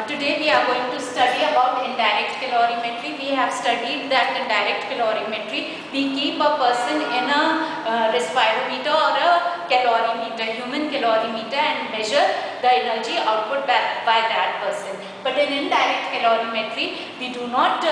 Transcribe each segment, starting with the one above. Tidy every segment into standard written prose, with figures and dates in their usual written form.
Today we are going to study about indirect calorimetry. We have studied that in direct calorimetry we keep a person in a respirometer or a calorimeter, human calorimeter, and measure the energy output by that person. But in indirect calorimetry we do not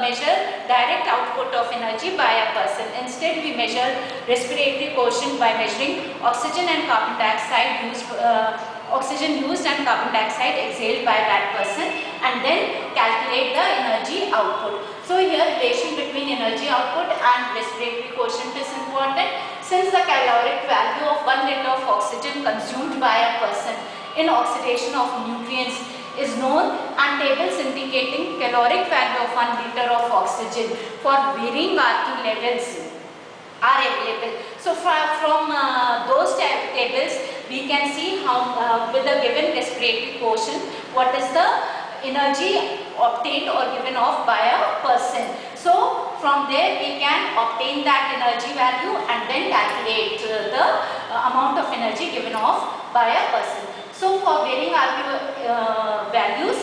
measure direct output of energy by a person. Instead we measure respiratory quotient by measuring oxygen and carbon dioxide used and carbon dioxide exhaled by that person, and then calculate the energy output. So here relation between energy output and respiratory quotient is important. Since the caloric value of 1 liter of oxygen consumed by a person in oxidation of nutrients is known, and tables indicating caloric value of 1 liter of oxygen for varying RQ levels are available. So from those tables we can see how with a given respiratory quotient what is the energy obtained or given off by a person. So from there we can obtain that energy value and then calculate the amount of energy given off by a person. So for varying RQ values,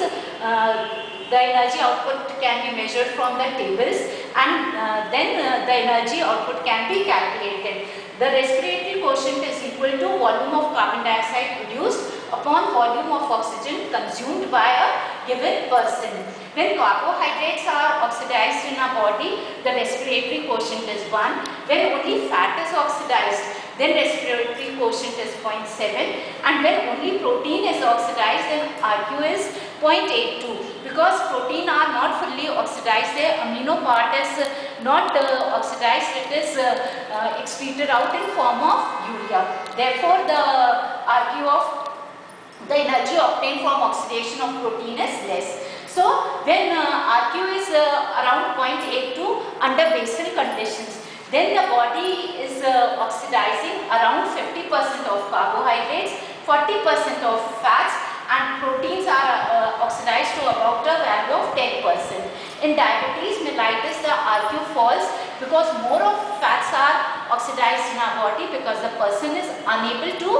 the energy output can be measured from the tables, and then the energy output can be calculated. The respiratory quotient is equal to volume of carbon dioxide produced upon volume of oxygen consumed by a given person. When carbohydrates are oxidized in our body, the respiratory quotient is 1. When only fat is oxidized, then respiratory quotient is 0.7, and when only protein is oxidized, then RQ is 0.82. Because protein are not fully oxidized, their amino part is not oxidized, it is excreted out in form of urea. Therefore, the RQ of the energy obtained from oxidation of protein is less. So, when RQ is around 0.82 under basal conditions, then the body is oxidizing around 50% of carbohydrates, 40% of fats, and proteins are oxidized to about a value of 10%. In diabetes mellitus, the RQ falls because more of fats are oxidized in our body because the person is unable to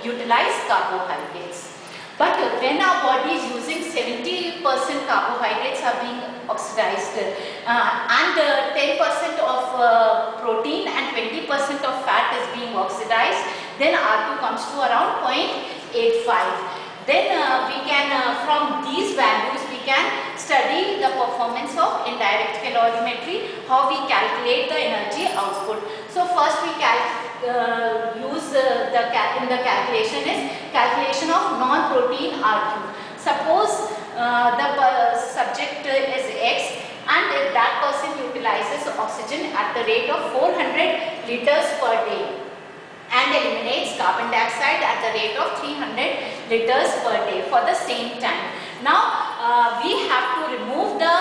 utilize carbohydrates. But when our body is using 70% carbohydrates are being oxidized and 10% of protein and 20% of fat is being oxidized, then RQ comes to around 0.85. Then we can, from these values, we can study the performance of indirect calorimetry, how we calculate the energy output. So first we use in the calculation is calculation of non-protein RQ. Suppose the subject is X, and if that person utilizes oxygen at the rate of 400 liters per day and eliminates carbon dioxide at the rate of 300 liters per day for the same time. Now we have to remove the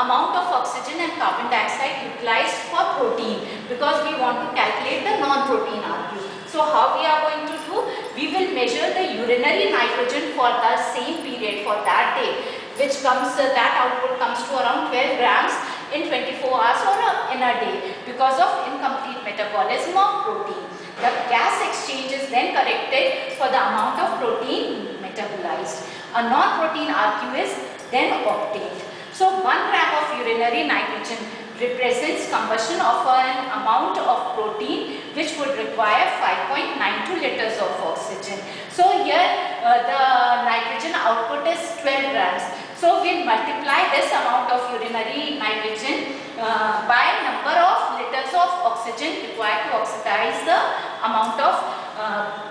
amount of oxygen and carbon dioxide utilized for protein because we want to calculate the non-protein RQ. So how we are going to do? We will measure the urinary nitrogen for the same period for that day, which comes that output comes to around 12 grams in 24 hours or in a day because of incomplete metabolism of protein. The gas exchange is then corrected for the amount of protein metabolized. A non-protein RQ is then obtained. So 1 gram of urinary nitrogen represents combustion of an amount of protein which would require 5.92 liters of oxygen. So here the nitrogen output is 12 grams. So we will multiply this amount of urinary nitrogen by number of liters of oxygen required to oxidize the amount of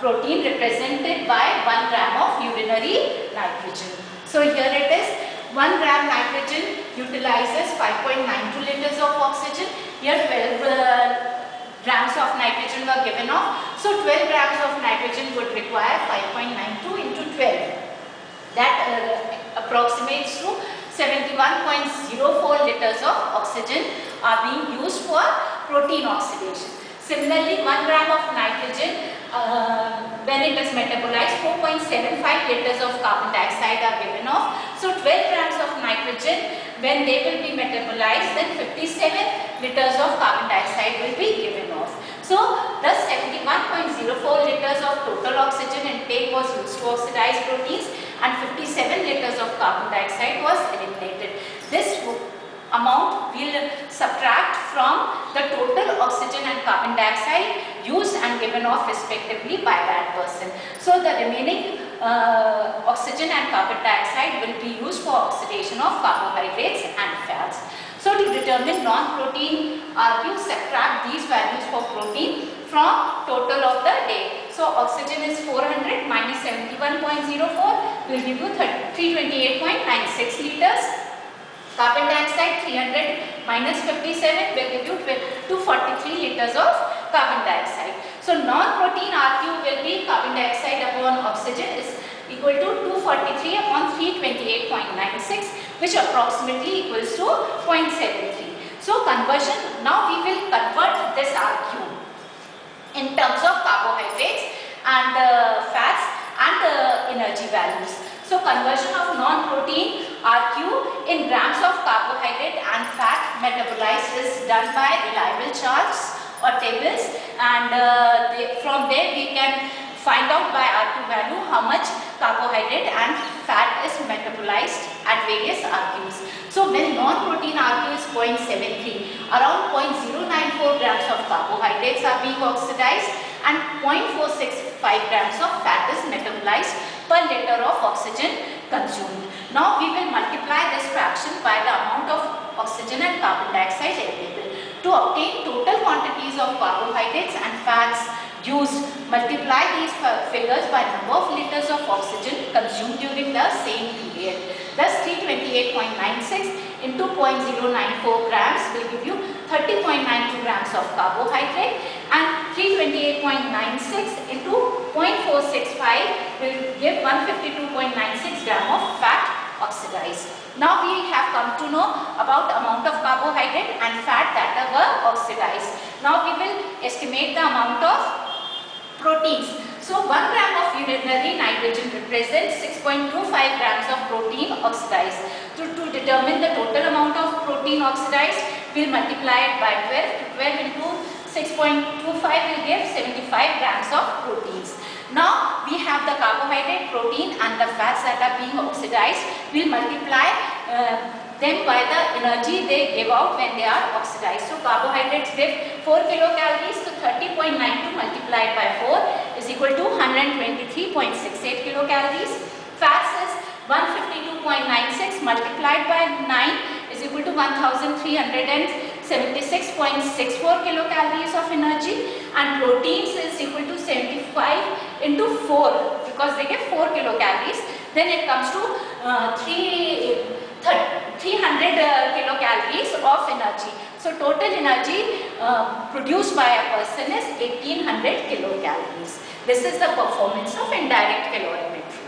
protein represented by 1 gram of urinary nitrogen. So here it is, 1 gram nitrogen utilizes 5.92 liters of oxygen. Here 12 grams of nitrogen were given off. So 12 grams of nitrogen would require 5.92 into 12. That approximates to 71.04 liters of oxygen are being used for protein oxidation. Similarly, 1 gram of nitrogen, when it is metabolized, 4.75 liters of carbon dioxide are given off. So 12 grams of nitrogen, when they will be metabolized, then 57 liters of carbon dioxide will be given off. So thus 71.04 liters of total oxygen intake was used to oxidize proteins, and 57 liters of carbon dioxide was eliminated. This amount will subtract from the total oxygen and carbon dioxide used and given off respectively by that person. So the remaining oxygen and carbon dioxide will be used for oxidation of carbohydrates and fats. So to determine non-protein RQ, subtract these values for protein from total of the day. So oxygen is 400 minus 71.04 will give you 328.96 liters. Carbon dioxide 300 minus 57 will give you 243 liters of carbon dioxide. So non-protein RQ will be carbon dioxide upon oxygen is equal to 243 upon 328.96, which approximately equals to 0.73. So conversion, now we will convert this RQ in terms of carbohydrates and fats and energy values. So conversion of non-protein RQ in grams of carbohydrate and fat metabolized is done by reliable charts or tables, and from there we can find out by RQ value how much carbohydrate and fat is metabolized at various RQs. So when non-protein RQ is 0.73, around 0.094 grams of carbohydrates are being oxidized and 0.465 grams of fat is metabolized per liter of oxygen consumed. Now we will multiply this fraction by the amount of oxygen and carbon dioxide available. To obtain total quantities of carbohydrates and fats used, multiply these figures by number of liters of oxygen consumed during the same period. Thus 328.96 into 0.094 grams will give you 30.92 grams of carbohydrate, and 328.96 into 0.465 will give 152.96 gram of fat oxidized. Now we have come to know about amount of carbohydrate and fat that were oxidized. Now we will estimate the amount of proteins. So 1 gram of urinary nitrogen represents 6.25 grams of protein oxidized. To determine the total amount of protein oxidized, we will multiply it by 12. 12 into 6.25 will give 75 grams of proteins. Now we have the carbohydrate, protein and the fats that are being oxidized. We will multiply them by the energy they give out when they are oxidized. So carbohydrates give 4 kilocalories, so 30.92 multiplied by 4 is equal to 123.68 kilocalories. Fats is 152.96 multiplied by 9 is equal to 1376.64 kilocalories of energy, and proteins is equal to 75 into 4 because they give 4 kilocalories. Then it comes to 300 kilocalories of energy. So total energy produced by a person is 1800 kilocalories. This is the performance of indirect calorimetry.